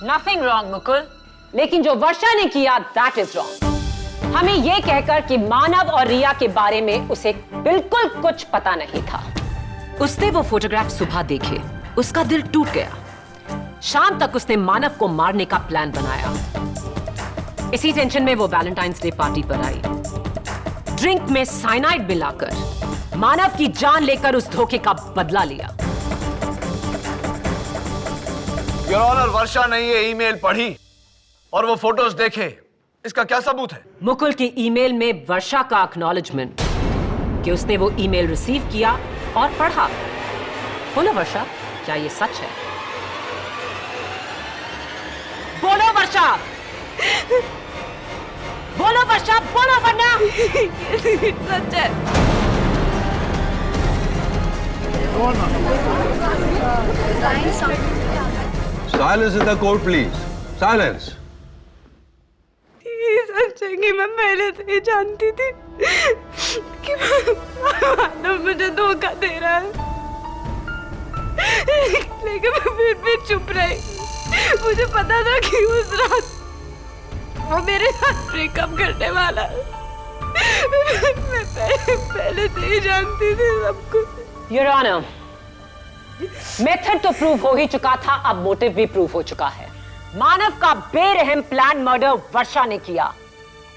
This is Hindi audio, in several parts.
Nothing wrong, Mukul. लेकिन जो वर्षा ने किया, that is wrong। हमें यह कहकर कि मानव और रिया के बारे में उसे बिल्कुल कुछ पता नहीं था। उसने वो फोटोग्राफ सुबह देखे, उसका दिल टूट गया। शाम तक उसने मानव को मारने का प्लान बनाया। इसी टेंशन में वो वैलेंटाइंस डे पार्टी पर आई। ड्रिंक में साइनाइड मिलाकर मानव की जान लेकर उस धोखे का बदला लिया। योर ऑनर, वर्षा ने ये ईमेल पढ़ी और वो फोटोज देखे, इसका क्या सबूत है? मुकुल के ईमेल में वर्षा का एक्नॉलेजमेंट कि उसने वो ईमेल रिसीव किया और पढ़ा। बोलो वर्षा, क्या ये सच है? बोलो वर्षा, बोलो वर्षा, बोलो वरना सच है। Silence in the court, please. Silence. ये सच है कि मैं पहले से ही जानती थी कि मानव मुझे धोखा दे रहा है, लेकिन मैं फिर भी चुप रही। मुझे पता था कि उस रात वो मेरे साथ ब्रेकअप करने वाला है। मैं पहले से ही जानती थी सब कुछ। योर ऑनर, मेथड तो प्रूव हो ही चुका था, अब मोटिव भी प्रूव हो चुका है। मानव का बेरहम प्लान मर्डर वर्षा ने किया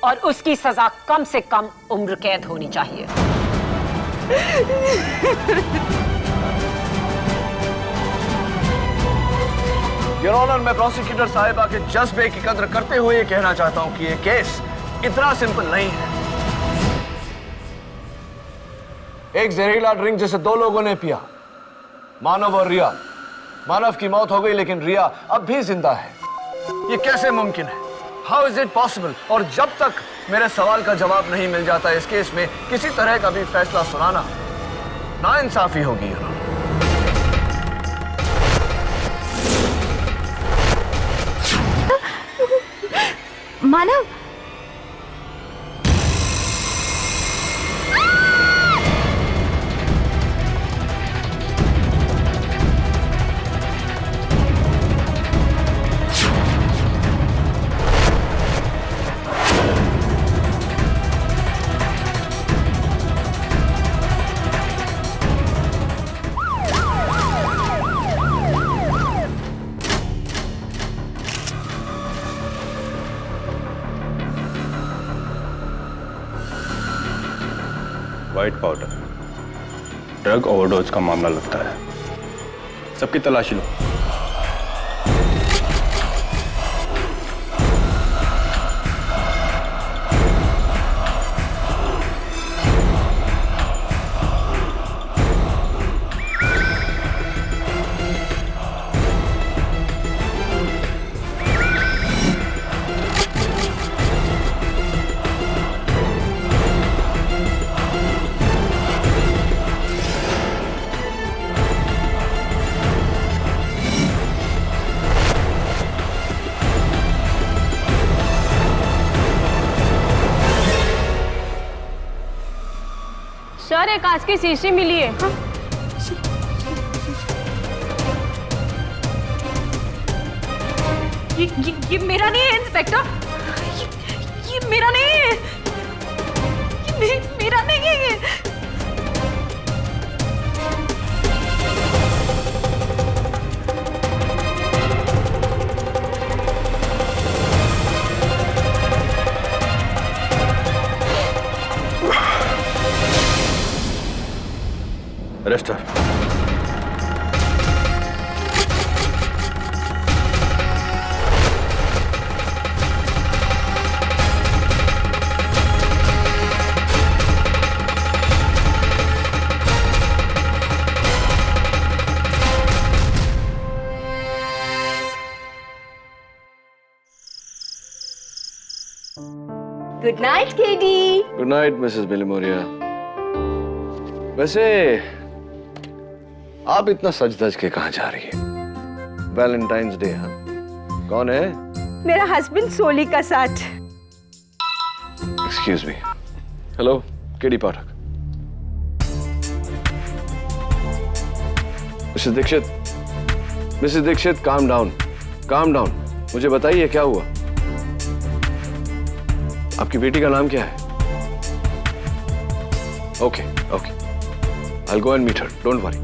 और उसकी सजा कम से कम उम्र कैद होनी चाहिए। योर ऑनर, मैं प्रोसिक्यूटर साहिबा के जज्बे की कद्र करते हुए ये कहना चाहता हूं कि ये केस इतना सिंपल नहीं है। एक जहरीला ड्रिंक जिसे दो लोगों ने पिया, मानव और रिया। मानव की मौत हो गई लेकिन रिया अब भी जिंदा है। ये कैसे मुमकिन है? How is it possible? और जब तक मेरे सवाल का जवाब नहीं मिल जाता इस केस में किसी तरह का भी फैसला सुनाना नाइंसाफी होगी। मानव, व्हाइट पाउडर, ड्रग ओवरडोज का मामला लगता है। सबकी तलाशी लो। सर एक कांच की शीशी मिली है। ये मेरा नहीं है इंस्पेक्टर, ये मेरा नहीं है, ये मेरा नहीं है ये। Arrest her. Good night KD. Good night Mrs Bilimoria. वैसे आप इतना सज धज के कहां जा रही है? वैलेंटाइंस डे है। कौन है? मेरा हस्बैंड सोली का साथ। Excuse me. हेलो, केडी पाठक। Mrs Dixit, calm down, calm down. मुझे बताइए क्या हुआ? आपकी बेटी का नाम क्या है? Okay okay, I'll go and meet her. Don't worry.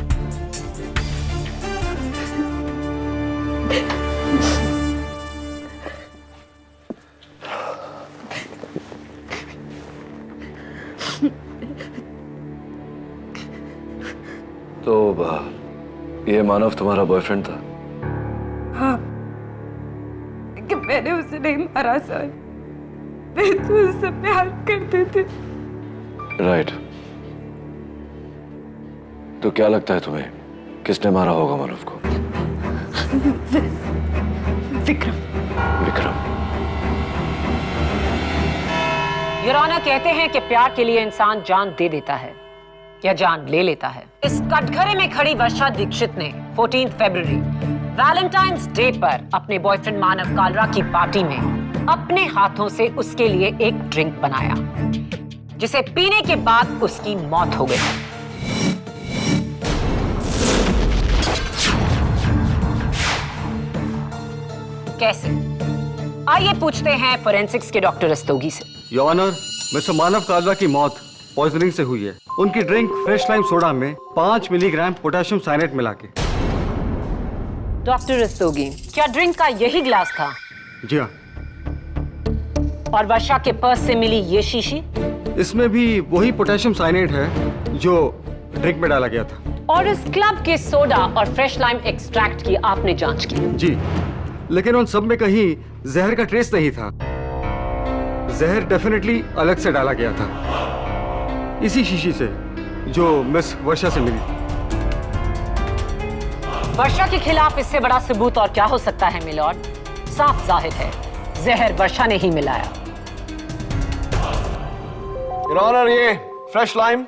तो ये मानव तुम्हारा बॉयफ्रेंड था? हाँ, कि मैंने उसे नहीं मारा सर, मैं तो उससे प्यार करते थे। राइट। तो क्या लगता है तुम्हें किसने मारा होगा मानव को? विक्रम। विक्रम। योर ऑनर, कहते हैं कि प्यार के लिए इंसान जान दे देता है या जान ले लेता है। इस कटघरे में खड़ी वर्षा दीक्षित ने 14 फरवरी वैलेंटाइंस डे पर अपने बॉयफ्रेंड मानव कालरा की पार्टी में अपने हाथों से उसके लिए एक ड्रिंक बनाया, जिसे पीने के बाद उसकी मौत हो गई। कैसे? आइए पूछते हैं फोरेंसिक्स के डॉक्टर रस्तोगी से। योर ऑनर, मिस्टर मानव कालरा की मौत पॉइजनिंग से हुई है। उनकी ड्रिंक फ्रेश लाइम सोडा में 5 मिलीग्राम पोटेशियम साइनेट मिला के। डॉक्टर रस्तोगी, क्या ड्रिंक का यही ग्लास था? जी हाँ। और वर्षा के पर्स से मिली ये शीशी? इसमें भी वही पोटेशियम साइनेट है जो ड्रिंक में डाला गया था। और इस क्लब के सोडा और फ्रेश लाइम एक्सट्रैक्ट की आपने जांच की? जी, लेकिन उन सब में कहीं जहर का ट्रेस नहीं था। जहर डेफिनेटली अलग से डाला गया था, इसी शीशी से जो मिस वर्षा से मिली। वर्षा के खिलाफ इससे बड़ा सबूत और क्या हो सकता है मिलॉर्ड? साफ जाहिर है जहर वर्षा ने ही मिलाया। योर ऑनर, ये फ्रेश लाइम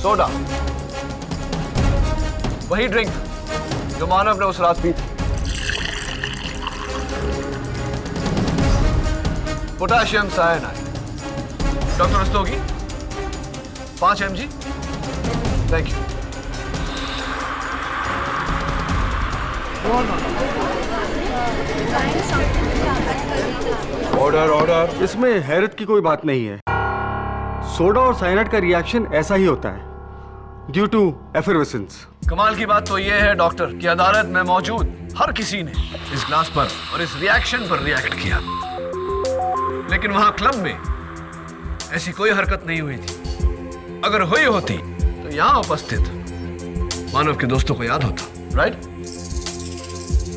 सोडा वही ड्रिंक जो मानव ने उस रात पी थी। Potassium cyanide. Doctor Rastogi, 5 mg। Thank you. Order order. इसमें हैरत की कोई बात नहीं है। सोडा और साइनाइड का रिएक्शन ऐसा ही होता है, ड्यू टू एफरवेसेंस। कमाल की बात तो यह है डॉक्टर कि अदालत में मौजूद हर किसी ने इस ग्लास पर और इस रिएक्शन पर रिएक्ट किया, लेकिन वहां क्लब में ऐसी कोई हरकत नहीं हुई थी। अगर हुई होती तो यहां उपस्थित मानव के दोस्तों को याद होता। राइट?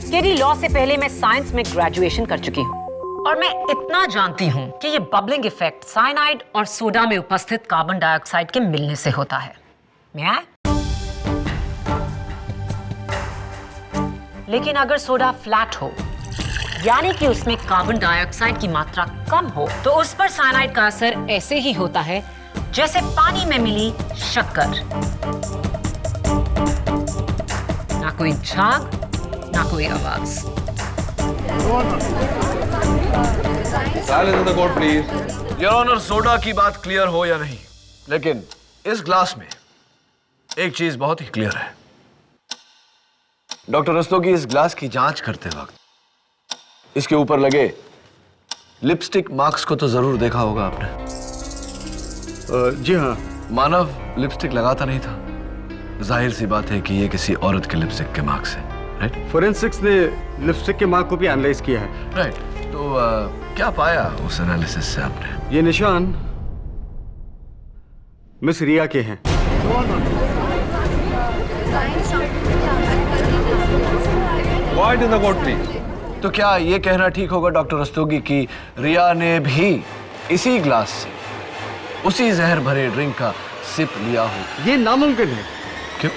केडी, लॉ से पहले मैं साइंस में ग्रेजुएशन कर चुकी हूँ और मैं इतना जानती हूँ कि ये बबलिंग इफेक्ट साइनाइड और सोडा में उपस्थित कार्बन डाइऑक्साइड के मिलने से होता है। मैं आए? लेकिन अगर सोडा फ्लैट हो, यानी कि उसमें कार्बन डाइऑक्साइड की मात्रा कम हो, तो उस पर साइनाइड का असर ऐसे ही होता है जैसे पानी में मिली शक्कर। ना कोई झाग, ना कोई आवाज। Silence in the court please. Your honour, soda की बात क्लियर हो या नहीं, लेकिन इस ग्लास में एक चीज बहुत ही क्लियर है। डॉक्टर रस्तोगी, इस ग्लास की जांच करते वक्त इसके ऊपर लगे लिपस्टिक मार्क्स को तो जरूर देखा होगा आपने। जी हाँ। मानव लिपस्टिक लगाता नहीं था। जाहिर सी बात है कि ये किसी औरत के लिपस्टिक के मार्क्स हैं, राइट? फोरेंसिक्स ने लिपस्टिक के मार्क को भी एनालाइज किया है। राइट। तो क्या पाया उस एनालिसिस से आपने? ये निशान मिस रिया के हैं। Quiet in the court, please. तो क्या ये कहना ठीक होगा डॉक्टर रस्तोगी कि रिया ने भी इसी ग्लास से उसी जहर भरे ड्रिंक का सिप लिया हो? ये नामुमकिन है। क्यों?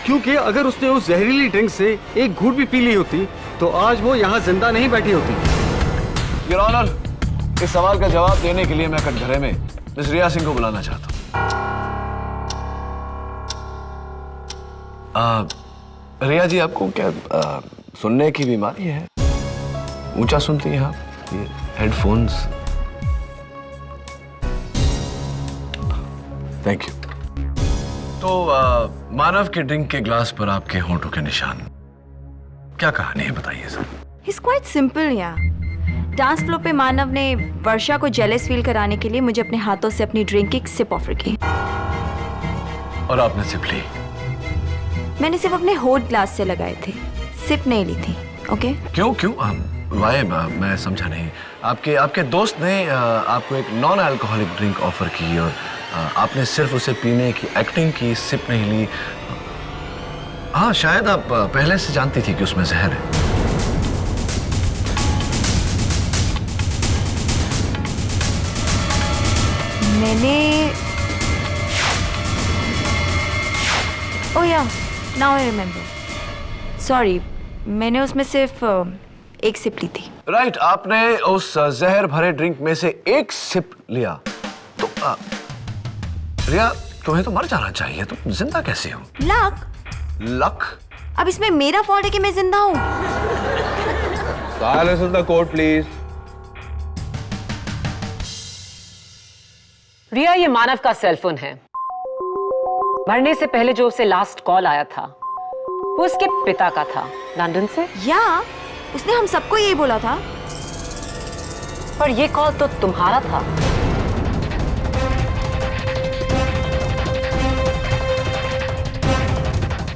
क्योंकि अगर उसने उस जहरीली ड्रिंक से एक घूंट भी पी ली होती तो आज वो यहाँ जिंदा नहीं बैठी होती। योर ऑनर, इस सवाल का जवाब देने के लिए मैं कटघरे में मिस रिया सिंह को बुलाना चाहता हूँ। रिया जी, आपको क्या सुनने की बीमारी है? ऊंचा सुनती हैं आप? ये हेडफोन्स। Thank you. तो मानव के ड्रिंक के ग्लास पर आपके होंठों के निशान, क्या कहानी है बताइए sir. He's quite simple, yeah. Dance floor पे मानव ने वर्षा को जेलस फील कराने के लिए मुझे अपने हाथों से अपनी ड्रिंक की सिप ऑफर की। और आपने सिप ली? मैंने सिर्फ अपने होठ ग्लास से लगाए थे, सिप नहीं ली थी। ओके? क्यों क्यों? वाई? मैं समझा नहीं। आपके दोस्त ने आपको एक नॉन अल्कोहलिक ड्रिंक ऑफर की और आपने सिर्फ उसे पीने की एक्टिंग की, सिप नहीं ली। हाँ, शायद आप पहले से जानती थी कि उसमें जहर है। मैंने ओह या, नाउ आई रिमेम्बर। सॉरी, मैंने उसमें सिर्फ एक सिप ली थी। राइट, आपने उस जहर भरे ड्रिंक में से एक सिप लिया। तो रिया, तुम्हें तो मर जाना चाहिए, तुम जिंदा कैसे हो? लक? अब इसमें मेरा फॉल्ट है कि मैं जिंदा हूँ? Silence in the court, please. रिया, ये मानव का सेलफोन है। मरने से पहले जो उसे लास्ट कॉल आया था वो उसके पिता का था, लंदन से। या, उसने हम सबको यही बोला था। पर ये कॉल तो तुम्हारा था।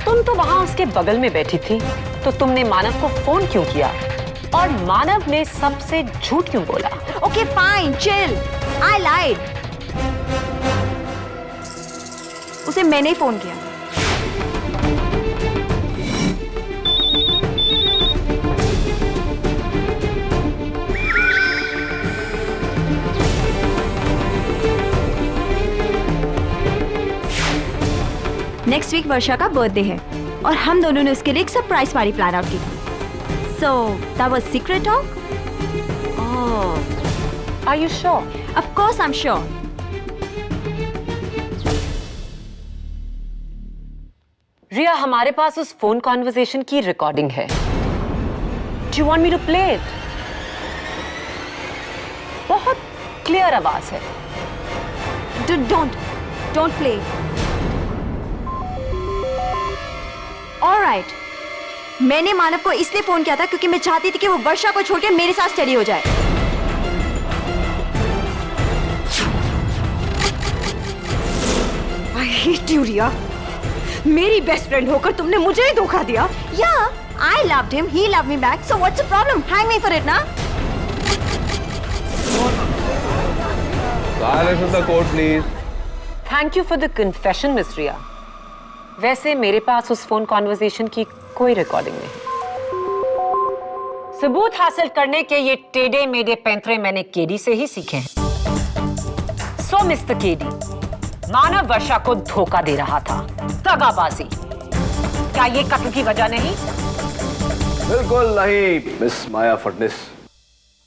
तुम तो वहां उसके बगल में बैठी थी, तो तुमने मानव को फोन क्यों किया? और मानव ने सबसे झूठ क्यों बोला? ओके फाइन, चिल, आई लाइड। उसे मैंने ही फोन किया। नेक्स्ट वीक वर्षा का बर्थडे है और हम दोनों ने उसके लिए एक सरप्राइज पार्टी प्लान आउट की थी। So that was secret talk. Are you sure? Of course I'm sure. रिया, हमारे पास उस फोन कॉन्वर्सेशन की रिकॉर्डिंग है। Do you want me to play it? बहुत क्लियर आवाज है। Don't play. All right. मैंने मानव को इसलिए फोन किया था क्योंकि मैं चाहती थी कि वो वर्षा को छोड़ के मेरे साथ स्टडी हो जाए। I hate you, रिया। मेरी बेस्ट फ्रेंड होकर तुमने मुझे ही धोखा दिया। Yeah, I loved him, he loved me back. So what's the problem? Hang me for it, ना? Silence in the court, please. Thank you for the confession, Miss रिया। वैसे मेरे पास उस फोन कॉन्वर्सेशन की कोई रिकॉर्डिंग नहीं। सबूत हासिल करने के ये टेढ़े मेढ़े पैंतरे मैंने केडी से ही सीखे हैं। सो मिस्टर केडी, मानव वर्षा को धोखा दे रहा था, दगाबाजी। क्या ये कत्ल की वजह नहीं? बिल्कुल नहीं, मिस माया फडनिस।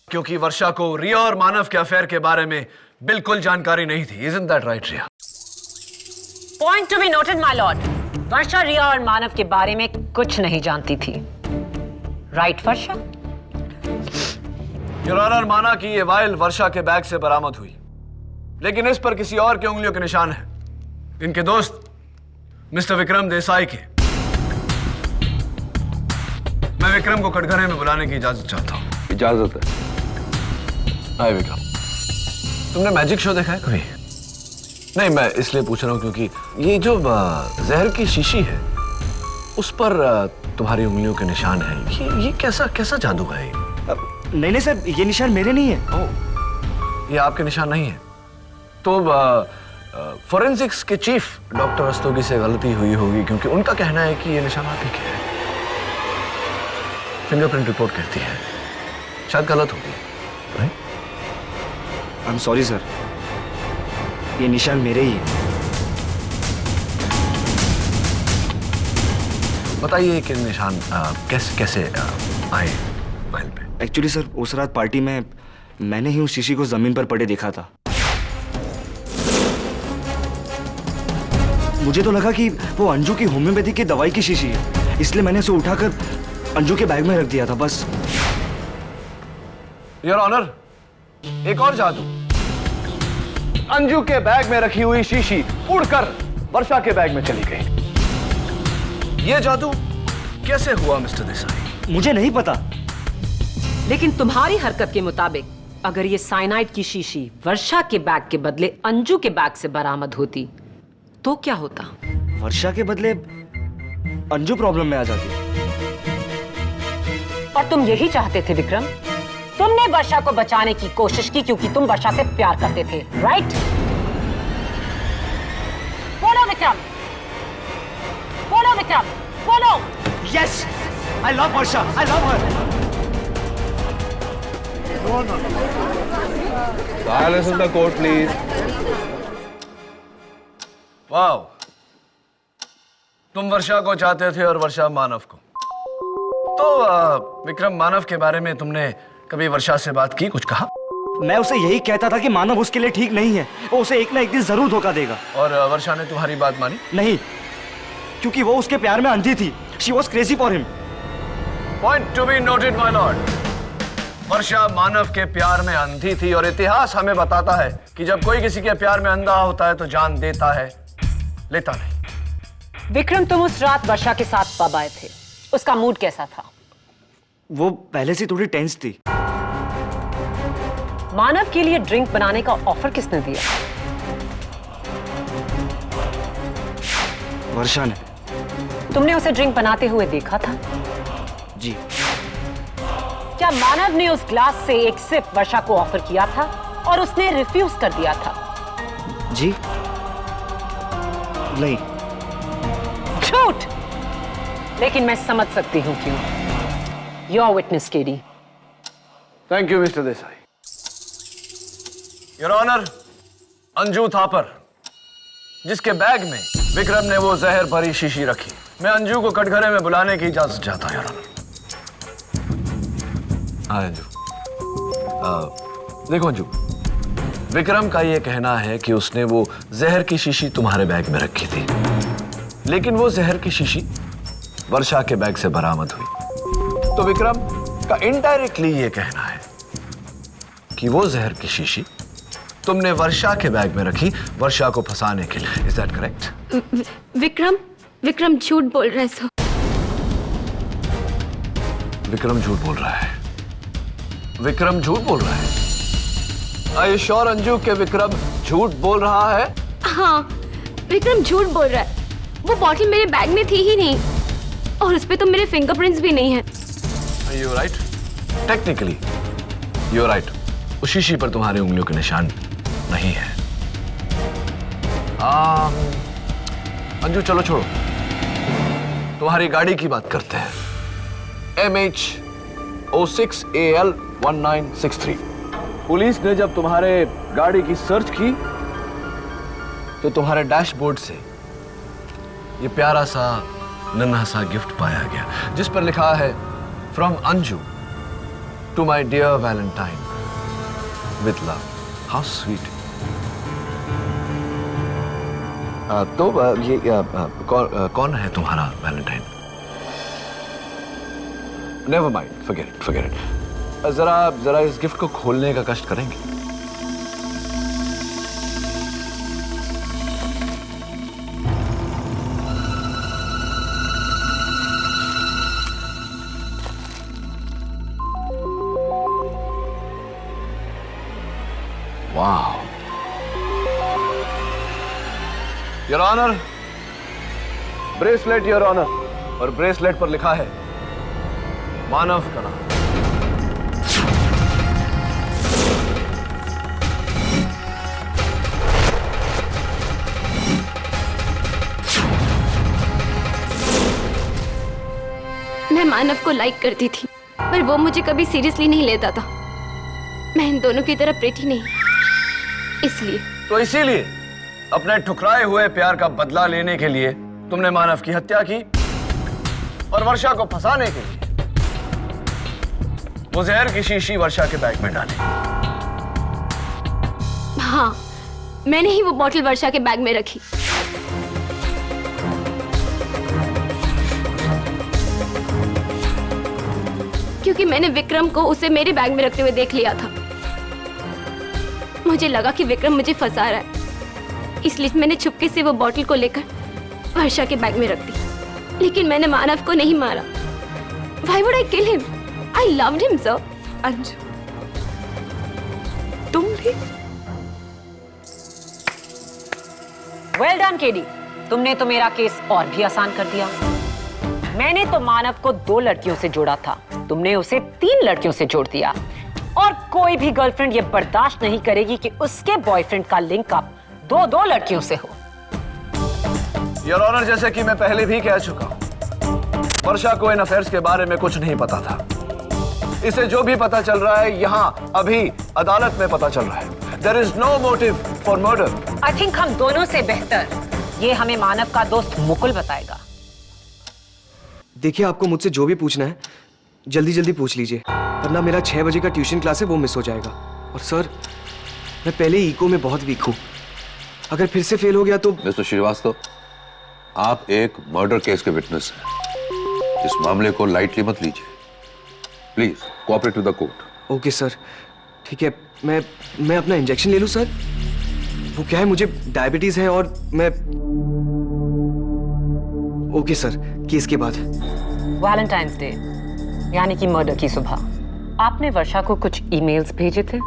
क्योंकि वर्षा को रिया और मानव के अफेयर के बारे में बिल्कुल जानकारी नहीं थी। Isn't that right, Riya? Point to be noted, my lord. Varsha Riya और मानव के बारे में कुछ नहीं जानती थी। Right Varsha? योर ऑनर, माना कि ये वाइल वर्षा के बैग से बरामद हुई, लेकिन इस पर किसी और के उंगलियों के निशान हैं। इनके दोस्त मिस्टर विक्रम देसाई के। मैं विक्रम को कटघरे में बुलाने की इजाजत चाहता हूँ। इजाजत है। हाय विक्रम, तुमने मैजिक शो देखा है कभी? नहीं, मैं इसलिए पूछ रहा हूँ क्योंकि ये जो जहर की शीशी है उस पर तुम्हारी उंगलियों के निशान हैं। ये कैसा जादू है? नहीं सर, ये निशान मेरे नहीं है। ओह, ये आपके निशान नहीं है? तो फोरेंसिक्स के चीफ डॉक्टर रस्तोगी से गलती हुई होगी, क्योंकि उनका कहना है कि ये निशान आप ही के हैं। फिंगरप्रिंट रिपोर्ट कहती है, शायद गलत होगी। Right? I am sorry sir, ये निशान मेरे ही है। बताइए कि निशान कैसे आए फाइल पे? एक्चुअली सर, उस रात पार्टी में मैंने ही उस शीशी को जमीन पर पड़े देखा था। मुझे तो लगा कि वो अंजू की होम्योपैथी की दवाई की शीशी है, इसलिए मैंने उसे उठाकर अंजू के बैग में रख दिया था, बस। योर ऑनर, एक और जादू। अंजू के बैग में रखी हुई शीशी उड़कर वर्षा के बैग में चली गई। यह जादू कैसे हुआ मिस्टर देसाई? मुझे नहीं पता, लेकिन तुम्हारी हरकत के मुताबिक अगर ये साइनाइड की शीशी वर्षा के बैग के बदले अंजू के बैग से बरामद होती तो क्या होता? वर्षा के बदले अंजू प्रॉब्लम में आ जाती। और तुम यही चाहते थे विक्रम? तुमने वर्षा को बचाने की कोशिश की क्योंकि तुम वर्षा से प्यार करते थे, राइट? बोलो विक्रम, बोलो विक्रम, बोलो। Yes, I love Varsha, I love her. Silence in the court, please. Wow, तुम वर्षा को चाहते थे और वर्षा मानव को। तो विक्रम, मानव के बारे में तुमने कभी वर्षा से बात की, कुछ कहा? मैं उसे यही कहता था कि मानव उसके लिए ठीक नहीं है, वो उसे एक ना एक दिन जरूर धोखा देगा। और वर्षा ने तुम्हारी बात मानी? नहीं, क्योंकि वो उसके प्यार में अंधी थी। She was crazy for him. Point to be noted, my lord. वर्षा मानव के प्यार में अंधी थी और इतिहास हमें बताता है कि जब कोई किसी के प्यार में अंधा होता है तो जान देता है, लेता नहीं। विक्रम, तुम उस रात वर्षा के साथ पब आए थे, उसका मूड कैसा था? वो पहले से थोड़ी टेंस थी। मानव के लिए ड्रिंक बनाने का ऑफर किसने दिया? वर्षा ने। तुमने उसे ड्रिंक बनाते हुए देखा था? जी। क्या मानव ने उस ग्लास से एक सिप वर्षा को ऑफर किया था और उसने रिफ्यूज कर दिया था? जी नहीं। झूठ। लेकिन मैं समझ सकती हूं क्यों। Your witness KD. Thank you mister Desai. Your honour, Anju Thapar, जिसके बैग में विक्रम ने वो जहर भरी शीशी रखी, मैं अंजू को कटघरे में बुलाने की इजाजत चाहता हूं, योर ऑनर। हाँ अंजू, देखो अंजू, विक्रम का ये कहना है कि उसने वो जहर की शीशी तुम्हारे बैग में रखी थी, लेकिन वो जहर की शीशी वर्षा के बैग से बरामद हुई। तो विक्रम का इनडायरेक्टली ये कहना है कि वो जहर की शीशी तुमने वर्षा के बैग में रखी वर्षा को फंसाने के लिए। Is that correct? विक्रम झूठ बोल रहा है सर। विक्रम झूठ बोल रहा है। विक्रम झूठ बोल रहा है। Are you sure अंजू के विक्रम झूठ बोल रहा है? हाँ, विक्रम झूठ बोल रहा है। वो बॉटल मेरे बैग में थी ही नहीं और उस पे तो मेरे फिंगरप्रिंट्स भी नहीं हैं। You're right. Technically, you're right. उस शीशी पर तुम्हारी उंगलियों के निशान नहीं है। अंजू चलो छोड़ो, तुम्हारी गाड़ी की बात करते हैं। MH06AL1963। पुलिस ने जब तुम्हारे गाड़ी की सर्च की तो तुम्हारे डैशबोर्ड से ये प्यारा सा नन्हा सा गिफ्ट पाया गया, जिस पर लिखा है from Anju to my dear valentine with love. How sweet. तो ये कौन है तुम्हारा valentine? Never mind, forget it, forget it. जरा इस गिफ्ट को खोलने का कष्ट करेंगे? वाह, your honour, bracelet your honour, और ब्रेसलेट पर लिखा है मानव का नाम। मैं मानव को लाइक करती थी पर वो मुझे कभी सीरियसली नहीं लेता था। मैं इन दोनों की तरह प्रेटी नहीं, इसलिए। तो इसीलिए अपने ठुकराए हुए प्यार का बदला लेने के लिए तुमने मानव की हत्या की और वर्षा को फंसाने के लिए वो जहर की शीशी वर्षा के बैग में डाली। हाँ, मैंने ही वो बॉटल वर्षा के बैग में रखी। क्योंकि मैंने विक्रम को उसे मेरे बैग में रखते हुए देख लिया था। मुझे लगा कि विक्रम मुझे फंसा रहा है, इसलिए मैंने छुपके से वो बॉटल को लेकर वर्षा के बैग में रख दी। लेकिन मैंने मानव को नहीं मारा। Why would I kill him? I loved him, sir. Anju, तुम भी? वेल डन केडी, तुमने तो मेरा केस और भी आसान कर दिया। मैंने तो मानव को 2 लड़कियों से जोड़ा था, तुमने उसे 3 लड़कियों से जोड़ दिया। और कोई भी गर्लफ्रेंड ये बर्दाश्त नहीं करेगी कि उसके बॉयफ्रेंड का लिंकअप 2 लड़कियों से हो। योर ऑनर, जैसे कि मैं पहले भी कह चुका हूं, वर्षा को इन अफेयर्स के बारे में कुछ नहीं पता था। इसे जो भी पता चल रहा है यहां अभी अदालत में पता चल रहा है। There is no motive for murder. I think हम दोनों से बेहतर ये हमें मानव का दोस्त मुकुल बताएगा। देखिए, आपको मुझसे जो भी पूछना है जल्दी जल्दी पूछ लीजिए, वरना मेरा 6 बजे का ट्यूशन क्लास है वो मिस हो जाएगा। और सर, मैं पहले इको में बहुत वीक हूँ, अगर फिर से फेल हो गया तो। मिस्टर श्रीवास्तव, आप एक मर्डर केस के विटनेस हैं। इस मामले को लाइटली मत लीजिए। Please cooperate with the court. Okay sir, ठीक है। मैं अपना इंजेक्शन ले लूँ सर? वो क्या है, मुझे डायबिटीज है और मैं। ओके सर, केस के बाद। वैलेंटाइंस डे यानी कि मर्डर की सुबह आपने वर्षा को कुछ ईमेल्स भेजे थे।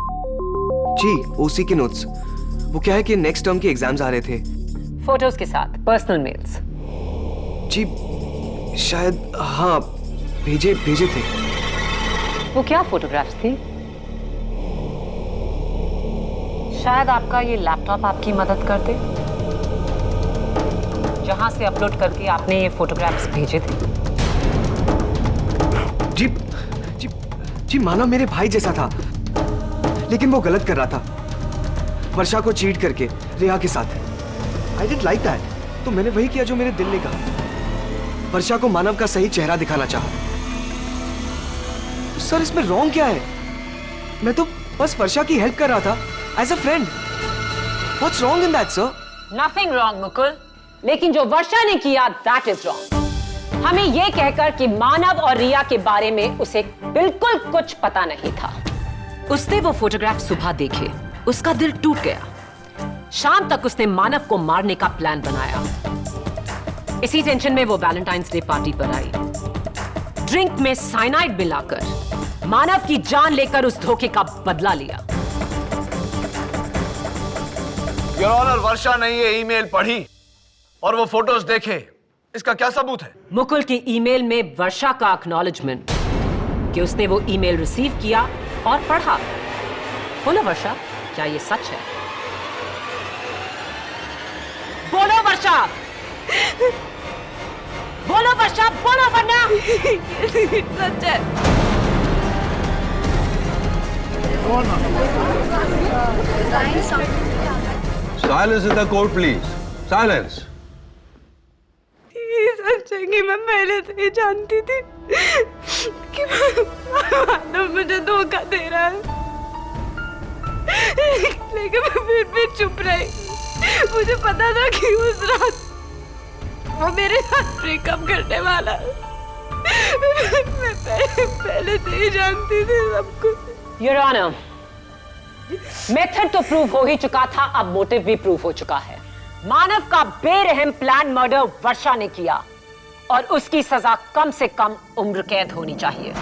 जी, ओसी के नोट्स। वो क्या है कि नेक्स्ट टर्म के एग्जाम्स आ रहे थे। फोटोज के साथ पर्सनल मेल्स। जी शायद, हाँ, भेजे थे। वो क्या फोटोग्राफ्स थी? शायद आपका ये लैपटॉप आपकी मदद कर दे, जहां से अपलोड करके आपने ये फोटोग्राफ्स भेजे थे। जी जी जी, मानव मेरे भाई जैसा था, लेकिन वो गलत कर रहा था, वर्षा को चीट करके रिया के साथ। आई डिडंट लाइक दैट, तो मैंने वही किया जो मेरे दिल ने कहा। वर्षा को मानव का सही चेहरा दिखाना चाहा। सर, इसमें रॉन्ग क्या है? मैं तो बस वर्षा की हेल्प कर रहा था as a friend. What's wrong in that sir? Nothing wrong Mukul, लेकिन जो वर्षा ने किया दैट इज रॉन्ग। हमें यह कहकर कि मानव और रिया के बारे में उसे बिल्कुल कुछ पता नहीं था। उसने वो फोटोग्राफ सुबह देखे, उसका दिल टूट गया। शाम तक उसने मानव को मारने का प्लान बनाया। इसी टेंशन में वो वैलेंटाइंस डे पार्टी पर आई। ड्रिंक में साइनाइड मिलाकर मानव की जान लेकर उस धोखे का बदला लिया। योर ऑनर, वर्षा ने ये ईमेल पढ़ी और वो फोटोज देखे, इसका क्या सबूत है? मुकुल की ईमेल में वर्षा का एक्नॉलेजमेंट कि उसने वो ईमेल रिसीव किया और पढ़ा। बोलो वर्षा, क्या ये सच है? बोलो वर्षा, बोलो वर्षा, बोलो वरना। सच है। Silence in the court please, silence. ये सच है कि मैं पहले से ही जानती थी कि मानव मुझे धोखा दे रहा है, लेकिन मैं फिर भी चुप रही। मुझे पता था कि उस रात वो मेरे साथ ब्रेकअप करने वाला है। मैं पहले से ही जानती थी सब कुछ। योर ऑनर, मेथड तो प्रूव हो ही चुका था, अब मोटिव भी प्रूव हो चुका है। मानव का बेरहम प्लान मर्डर वर्षा ने किया और उसकी सजा कम से कम उम्र कैद होनी चाहिए।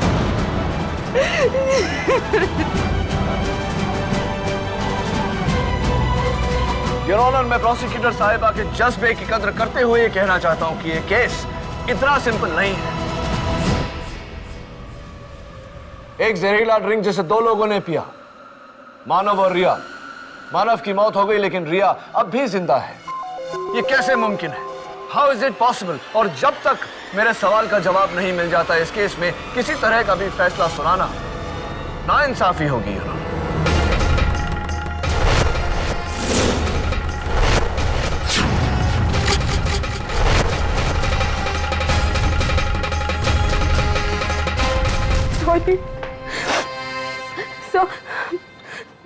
योर ऑनर, मैं प्रोसिक्यूटर साहिबा के जज्बे की कद्र करते हुए ये कहना चाहता हूं कि ये केस इतना सिंपल नहीं है। एक जहरीला ड्रिंक जिसे 2 लोगों ने पिया, मानव और रिया। मानव की मौत हो गई लेकिन रिया अब भी जिंदा है। ये कैसे मुमकिन है? How is it possible? और जब तक मेरे सवाल का जवाब नहीं मिल जाता इस केस में किसी तरह का भी फैसला सुनाना नाइंसाफी होगी।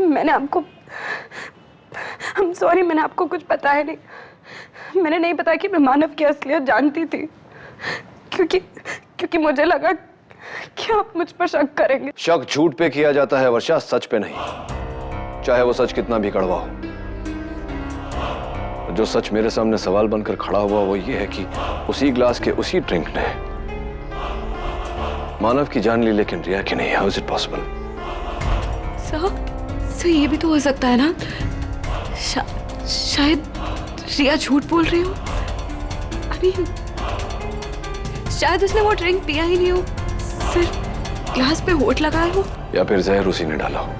मैंने आपको कुछ बताया नहीं। मैंने नहीं बताया कि मैं मानव की असलियत जानती थी, क्योंकि मुझे लगा कि आप मुझ पर शक करेंगे। शक झूठ पे किया जाता है वर्षा, सच पे नहीं, चाहे वो सच कितना भी कड़वा हो। जो सच मेरे सामने सवाल बनकर खड़ा हुआ वो ये है कि उसी ग्लास के उसी ड्रिंक ने मानव की जान ली लेकिन रिया की नहीं। How is it possible? Sir ये भी तो हो सकता है ना, शायद रिया झूठ बोल रही हो। I mean, शायद उसने वो ड्रिंक पिया ही नहीं हो, सिर्फ ग्लास पे होठ लगाया हो। या फिर जहर उसी ने डाला हो।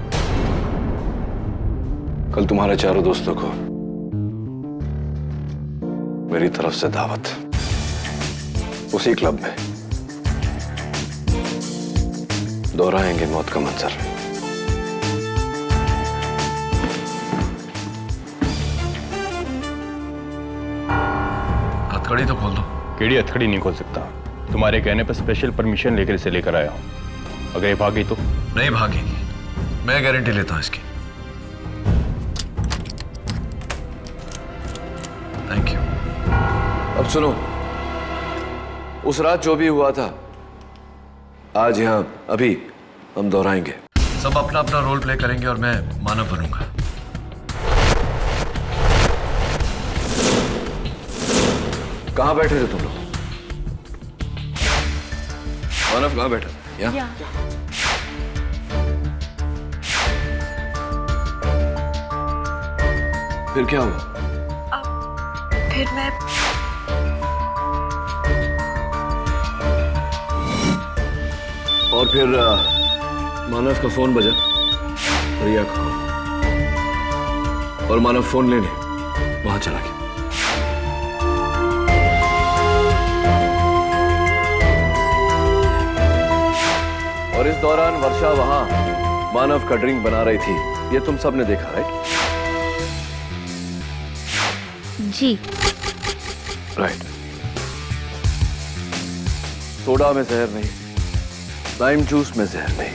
कल तुम्हारे चारों दोस्तों को मेरी तरफ से दावत, उसी क्लब में दोहराएंगे मौत का मंजर। हथकड़ी तो खोल दो। केड़ी हथकड़ी नहीं खोल सकता, तुम्हारे कहने पर स्पेशल परमिशन लेकर इसे लेकर आया हूं। अगर ये भागी तो? नहीं भागेगी, मैं गारंटी लेता हूं इसकी। Thank you. अब सुनो, उस रात जो भी हुआ था, आज यहां अभी हम दोहराएंगे। सब अपना अपना रोल प्ले करेंगे और मैं मानव बनूंगा। कहां बैठे थे तुम लोग? मानव कहां बैठा था? यहाँ? फिर क्या हुआ? फिर मैं और फिर मानव का फोन बजा, रिया का, और मानव फोन लेने वहां चला गया। और इस दौरान वर्षा वहां मानव का ड्रिंक बना रही थी, ये तुम सबने देखा, राइट? जी। राइट। सोडा में जहर नहीं, लाइम जूस में जहर नहीं,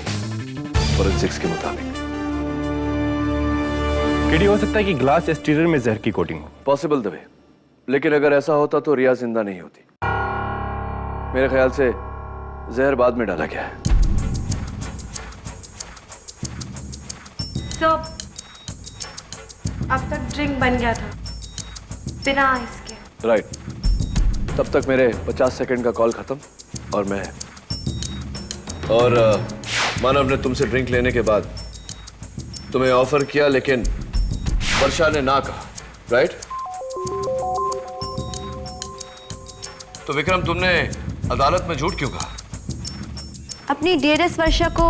फोरेंसिक्स के मुताबिक। केडी हो सकता है कि ग्लास या स्टीरर में जहर की कोटिंग हो। पॉसिबल दबे, लेकिन अगर ऐसा होता तो रिया जिंदा नहीं होती। मेरे ख्याल से जहर बाद में डाला गया है। तो अब तक ड्रिंक बन गया था बिना आइस के। राइट। तब तक मेरे 50 सेकंड का कॉल खत्म और मानव ने तुमसे ड्रिंक लेने के बाद तुम्हें ऑफर किया, लेकिन वर्षा ने ना कहा, राइट? तो विक्रम, तुमने अदालत में झूठ क्यों कहा? अपनी डियरेस्ट वर्षा को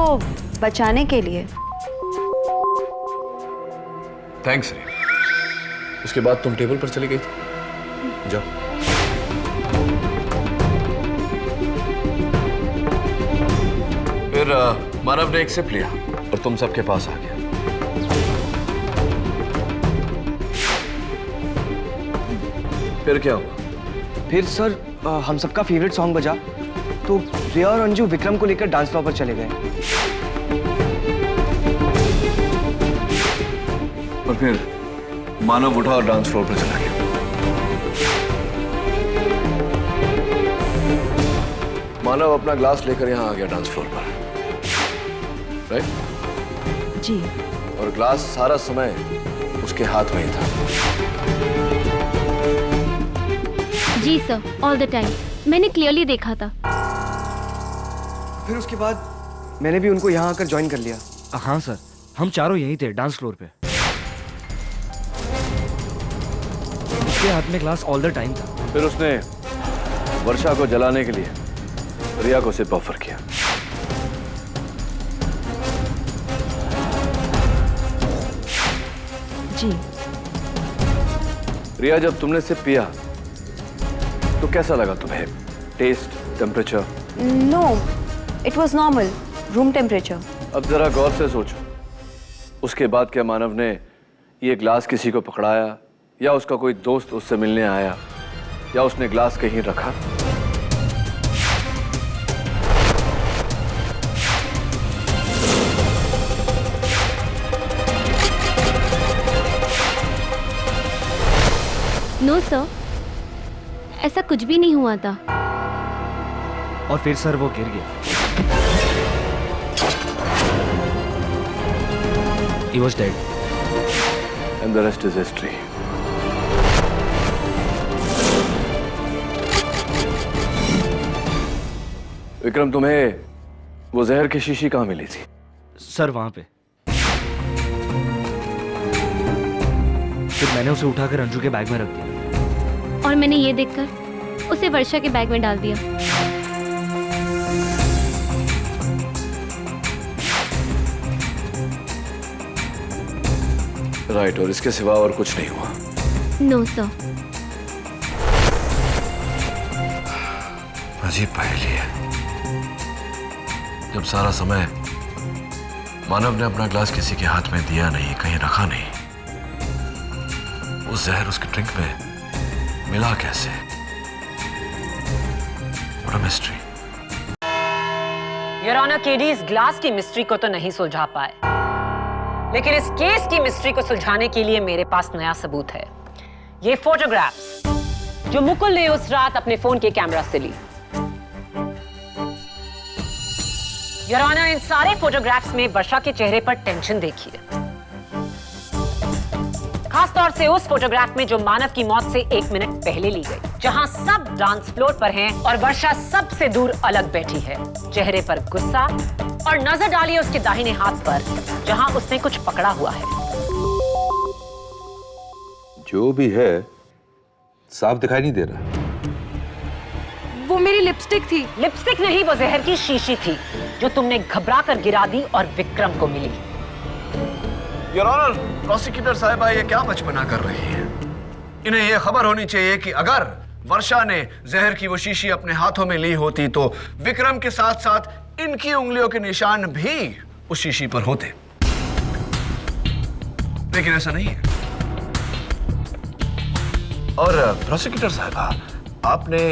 बचाने के लिए। थैंक्स रे। उसके बाद तुम टेबल पर चली गई थी। जाओ। फिर मानव ने एक सिप लिया और तुम सबके पास आ गया। फिर क्या हुआ? फिर सर हम सबका फेवरेट सॉन्ग बजा, तो रिया और अंजू विक्रम को लेकर डांस फ्लोर पर चले गए। और फिर मानव उठा और डांस फ्लोर पर चला गया। मानव अपना ग्लास लेकर यहां आ गया डांस फ्लोर पर, राइट? जी। और ग्लास सारा समय उसके हाथ में ही था। जी सर, ऑल द टाइम मैंने क्लियरली देखा था। फिर उसके बाद मैंने भी उनको यहाँ आकर ज्वाइन कर लिया। हाँ सर, हम चारों यहीं थे डांस फ्लोर पे। उसके हाथ में ग्लास ऑल द टाइम था। फिर उसने वर्षा को जलाने के लिए रिया को सिर्फ ऑफर किया। जी। रिया, जब तुमने सिर्फ पिया तो कैसा लगा तुम्हें? Taste, temperature? No, it was normal, room temperature. अब जरा गौर से सोचो, उसके बाद क्या मानव ने ये ग्लास किसी को पकड़ाया, या उसका कोई दोस्त उससे मिलने आया, या उसने ग्लास कहीं रखा? नो सर, ऐसा कुछ भी नहीं हुआ था। और फिर सर वो गिर गया। He was dead. And the rest is history. Vikram, तुम्हें वो जहर की शीशी कहाँ मिली थी? सर वहां पे। फिर मैंने उसे उठाकर अंजू के बैग में रख दिया। और मैंने ये देखकर उसे वर्षा के बैग में डाल दिया। राइट, और इसके सिवा और कुछ नहीं हुआ? No sir. अजीब पहेली है। जब सारा समय मानव ने अपना ग्लास किसी के हाथ में दिया नहीं, कहीं रखा नहीं, वो जहर उसके ड्रिंक में मिला कैसे? What a mystery. Your honour, KD इस ग्लास की मिस्ट्री को तो नहीं सुलझा पाए, लेकिन इस केस की मिस्ट्री को सुलझाने के लिए मेरे पास नया सबूत है। ये फोटोग्राफ्स जो मुकुल ने उस रात अपने फोन के कैमरा से ली। योर ऑनर, इन सारे फोटोग्राफ्स में वर्षा के चेहरे पर टेंशन देखिए, खासतौर से उस फोटोग्राफ में जो मानव की मौत से 1 मिनट पहले ली गई, जहां सब डांस फ्लोर पर हैं और वर्षा सबसे दूर अलग बैठी है, चेहरे पर गुस्सा, और नजर डालिए उसके दाहिने हाथ पर जहां उसने कुछ पकड़ा हुआ है। जो भी है साफ दिखाई नहीं दे रहा। वो मेरी लिपस्टिक थी। लिपस्टिक नहीं, वो जहर की शीशी थी जो तुमने घबरा कर गिरा दी और विक्रम को मिली। योर ऑनर, प्रोसिक्यूटर साहिबा ये क्या बचपना कर रही है? इन्हें यह खबर होनी चाहिए कि अगर वर्षा ने जहर की वो शीशी अपने हाथों में ली होती तो विक्रम के साथ साथ इनकी उंगलियों के निशान भी उस शीशी पर होते, लेकिन ऐसा नहीं है। और प्रोसिक्यूटर साहिबा, आपने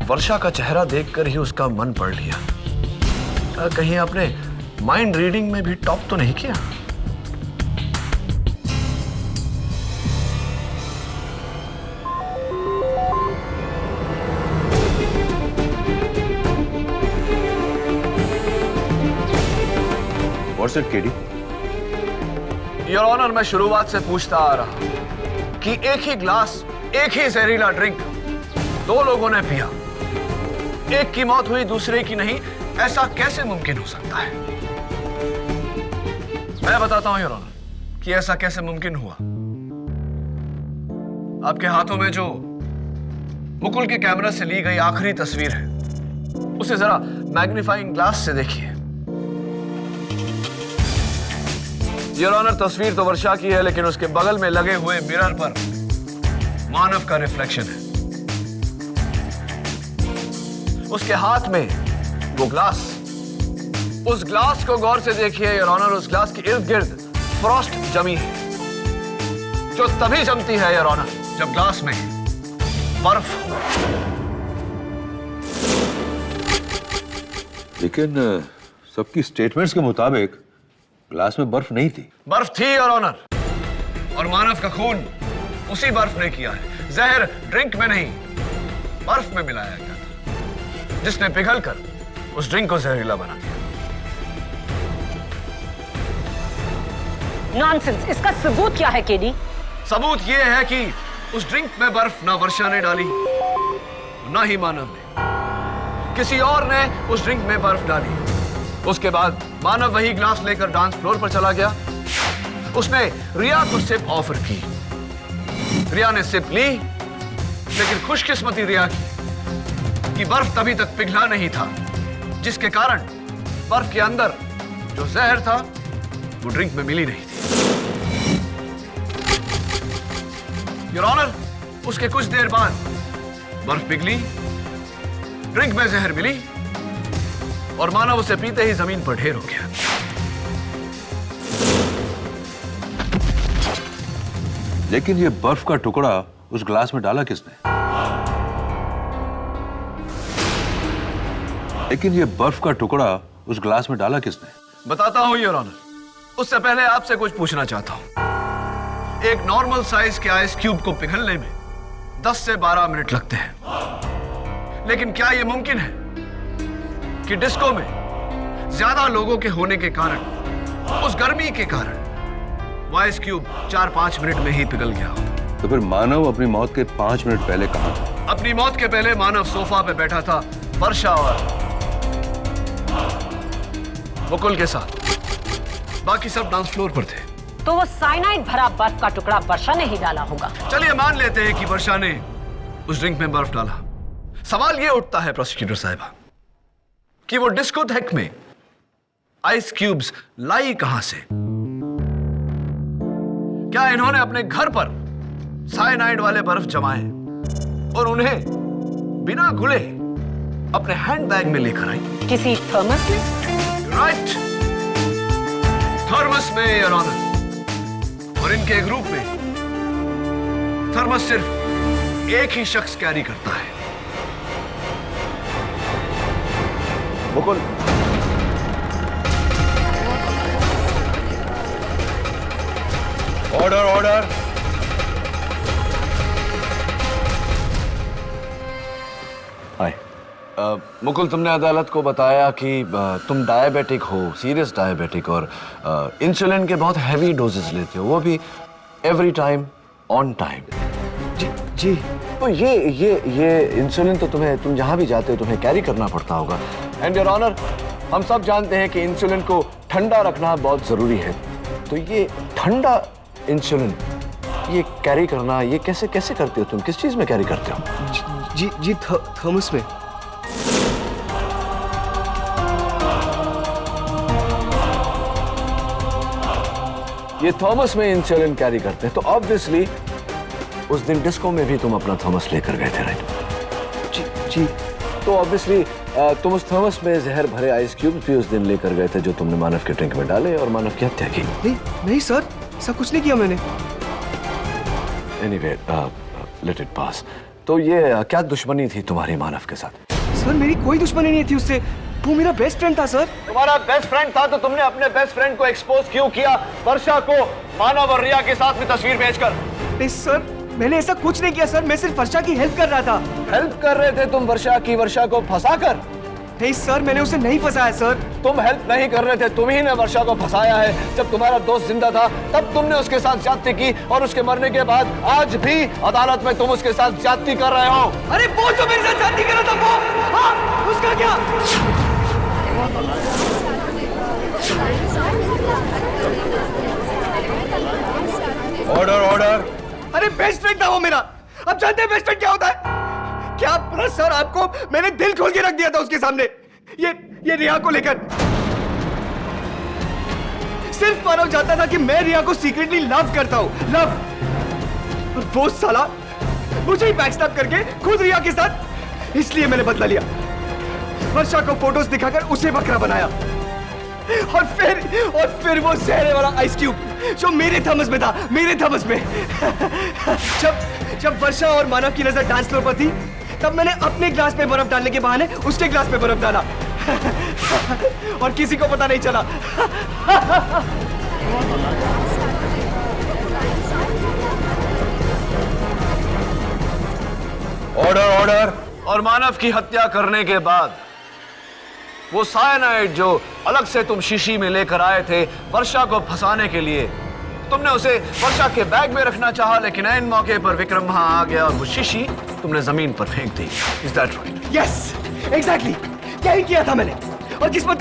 वर्षा का चेहरा देखकर ही उसका मन पढ़ लिया। कहीं आपने माइंड रीडिंग में भी टॉप तो नहीं किया? What's it, KD? Your honour, मैं शुरुआत से पूछता आ रहा हूं कि एक ही ग्लास, एक ही जहरीला ड्रिंक 2 लोगों ने पिया, एक की मौत हुई दूसरे की नहीं, ऐसा कैसे मुमकिन हो सकता है? मैं बताता हूं योर ऑनर कि ऐसा कैसे मुमकिन हुआ। आपके हाथों में जो मुकुल के कैमरा से ली गई आखिरी तस्वीर है, उसे जरा मैग्नीफाइंग ग्लास से देखिए। योर ऑनर, तस्वीर तो वर्षा की है, लेकिन उसके बगल में लगे हुए मिरर पर मानव का रिफ्लेक्शन है। उसके हाथ में वो ग्लास, उस ग्लास को गौर से देखिए योर ऑनर। उस ग्लास के इर्द गिर्द फ्रॉस्ट जमी है, जो तभी जमती है योर ऑनर जब ग्लास में बर्फ हो। लेकिन सबकी स्टेटमेंट्स के मुताबिक ग्लास में बर्फ नहीं थी। बर्फ थी योर ऑनर, और मानव का खून उसी बर्फ ने किया है। जहर ड्रिंक में नहीं, बर्फ में मिलाया गया था, जिसने पिघलकर उस ड्रिंक को जहरीला बना दिया। नॉनसेंस, इसका सबूत क्या है केडी? सबूत यह है कि उस ड्रिंक में बर्फ ना वर्षा ने डाली, ना ही मानव ने। किसी और ने उस ड्रिंक में बर्फ डाली। उसके बाद मानव वही ग्लास लेकर डांस फ्लोर पर चला गया। उसने रिया को सिप ऑफर की। रिया ने सिप ली, लेकिन खुशकिस्मती रिया की कि बर्फ तभी तक पिघला नहीं था, जिसके कारण बर्फ के अंदर जो जहर था वो ड्रिंक में मिली नहीं थी। योर ऑनर, उसके कुछ देर बाद बर्फ पिघली, ड्रिंक में जहर मिली, और मानव उसे पीते ही जमीन पर ढेर हो गया। लेकिन ये बर्फ का टुकड़ा उस ग्लास में डाला किसने? लेकिन ये बर्फ का टुकड़ा उस ग्लास में डाला किसने? बताता हूं योर ऑनर। उससे पहले आपसे कुछ पूछना चाहता हूं। एक नॉर्मल साइज के आइस क्यूब को पिघलने में 10 से 12 मिनट लगते हैं, लेकिन क्या यह मुमकिन है कि डिस्को में ज्यादा लोगों के होने के कारण, उस गर्मी के कारण, वो आइस क्यूब 4-5 मिनट में ही पिघल गया हो? तो फिर मानव अपनी मौत के 5 मिनट पहले कहां था? अपनी मौत के पहले मानव सोफा पे बैठा था वर्षा और मुकुल के साथ। बाकी सब डांस फ्लोर पर थे। तो वो साइनाइड भरा बर्फ का टुकड़ा वर्षा ने ही डाला होगा। चलिए मान लेते हैं कि वर्षा ने उस ड्रिंक में बर्फ डाला। सवाल ये उठता है प्रोसिक्यूटर साहिबा कि वो डिस्कोथेक में आइस क्यूब्स लाई कहां से? क्या इन्होंने अपने घर पर साइनाइड वाले बर्फ जमाए और उन्हें बिना घुले अपने हैंडबैग में लेकर आई? किसी थर्मस में? राइट, थर्मस में योर ऑनर। और इनके ग्रुप में थर्मस सिर्फ एक ही शख्स कैरी करता है। Mukul, order order. Hi Mukul, तुमने अदालत को बताया कि तुम डायबिटिक हो, सीरियस डायबिटिक, और इंसुलिन के बहुत हैवी डोजेस लेते हो, वो भी एवरी टाइम ऑन टाइम। जी जी। तो ये इंसुलिन तो तुम जहां भी जाते हो तुम्हें कैरी करना पड़ता होगा। एंड योर ऑनर, हम सब जानते हैं कि इंसुलिन को ठंडा रखना बहुत जरूरी है। तो ये ठंडा इंसुलिन ये कैरी करना, ये कैसे करते हो तुम? किस चीज में कैरी करते हो? जी थर्मस में। ये थॉमस में इंसुलिन कैरी करते हैं, तो ऑब्वियसली उस दिन डिस्को में भी तुम अपना थॉमस लेकर गए थे, राइट? जी। तो ऑब्वियसली तुम उस थॉमस में जहर भरे आइस क्यूब भी उस दिन लेकर गए थे जो तुमने मानव के ड्रिंक में डाले और मानव की हत्या की। नहीं सर, ऐसा कुछ नहीं किया मैंने। Anyway, let it pass. तो ये क्या दुश्मनी थी तुम्हारी मानव के साथ? सर मेरी कोई दुश्मनी नहीं थी उससे, वो मेरा बेस्ट फ्रेंड था सर। तुम्हारा बेस्ट फ्रेंड था तो तुमने अपने बेस्ट फ्रेंड को एक्सपोज क्यों किया वर्षा को मानव और रिया के साथ में तस्वीर भेजकर? नहीं सर, मैंने ऐसा कुछ नहीं किया सर, मैं सिर्फ वर्षा की हेल्प कर रहा था। हेल्प कर रहे थे तुम वर्षा को फंसाकर? नहीं सर, मैंने उसे नहीं फंसाया सर। तुम हेल्प नहीं कर रहे थे, तुम ही ने वर्षा को फंसाया है। जब तुम्हारा दोस्त जिंदा था तब तुमने उसके साथ ज्यादती की और उसके मरने के बाद आज भी अदालत में तुम उसके साथ ज्यादती कर रहे हो। अरे वो जो मेरे साथ ज्यादती कर रहा था वो, हाँ, उसका क्या? ऑर्डर। अरे बेस्ट फ्रेंड था वो मेरा। अब जानते हैं बेस्ट फ्रेंड क्या होता है? क्या पता सर, आपको मैंने दिल खोल के रख दिया था उसके सामने, ये रिया को लेकर। सिर्फ मानव जानता था कि मैं रिया को सीक्रेटली लव करता हूं, लव। और वो साला मुझे ही बैकस्टैब करके खुद रिया के साथ, इसलिए मैंने बदला लिया। वर्षा को फोटोज दिखाकर उसे बकरा बनाया और फिर वो जहरे वाला आइस क्यूब जो मेरे थर्मस में था, मेरे थर्मस में। जब वर्षा और मानव की नजर डांस फ्लोर पर थी तब मैंने अपने ग्लास में बर्फ डालने के बहाने उसके ग्लास में बर्फ डाला और किसी को पता नहीं चला। ऑर्डर। और मानव की हत्या करने के बाद वो साइनाइड जो अलग से तुम शीशी में लेकर आए थे वर्षा को फंसाने के लिए, तुमने उसे वर्षा के बैग में रखना चाहा, लेकिन ऐन मौके पर विक्रम वहां आ गया और वो शीशी तुमने जमीन पर फेंक दी। Is that right? Yes, exactly, क्या ही किया था मैंने। और किस्मत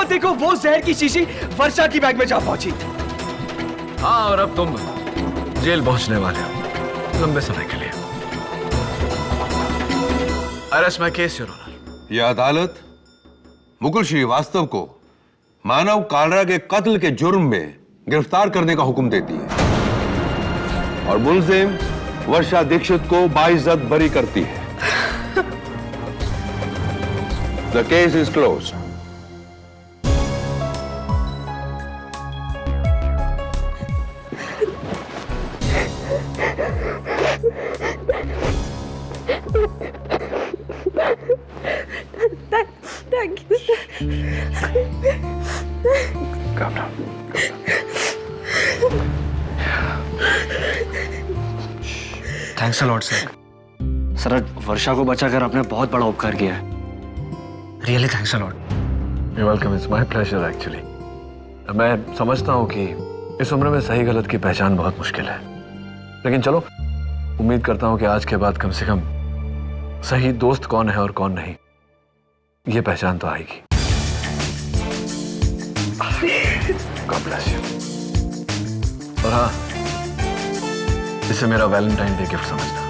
देखो वो जहर की शीशी वर्षा की बैग में जा पहुंची। हाँ, और अब तुम जेल पहुंचने वाले हो लंबे समय के लिए। Arrest my case your honour. यह अदालत मुकुल श्रीवास्तव को मानव कालरा के कत्ल के जुर्म में गिरफ्तार करने का हुक्म देती है और मुलजिम वर्षा दीक्षित को बाइज्जत बरी करती है। The case is closed. Thank you, sir. Calm down. Thanks a lot sir. Sir, Varsha को बचाकर आपने बहुत बड़ा उपकार किया है। Really thanks a lot. You're welcome. It's my pleasure actually. मैं समझता हूँ कि इस उम्र में सही गलत की पहचान बहुत मुश्किल है, लेकिन चलो उम्मीद करता हूँ कि आज के बाद कम से कम सही दोस्त कौन है और कौन नहीं ये पहचान तो आएगी। God bless you. और हाँ, इसे मेरा वैलेंटाइन डे गिफ्ट समझना।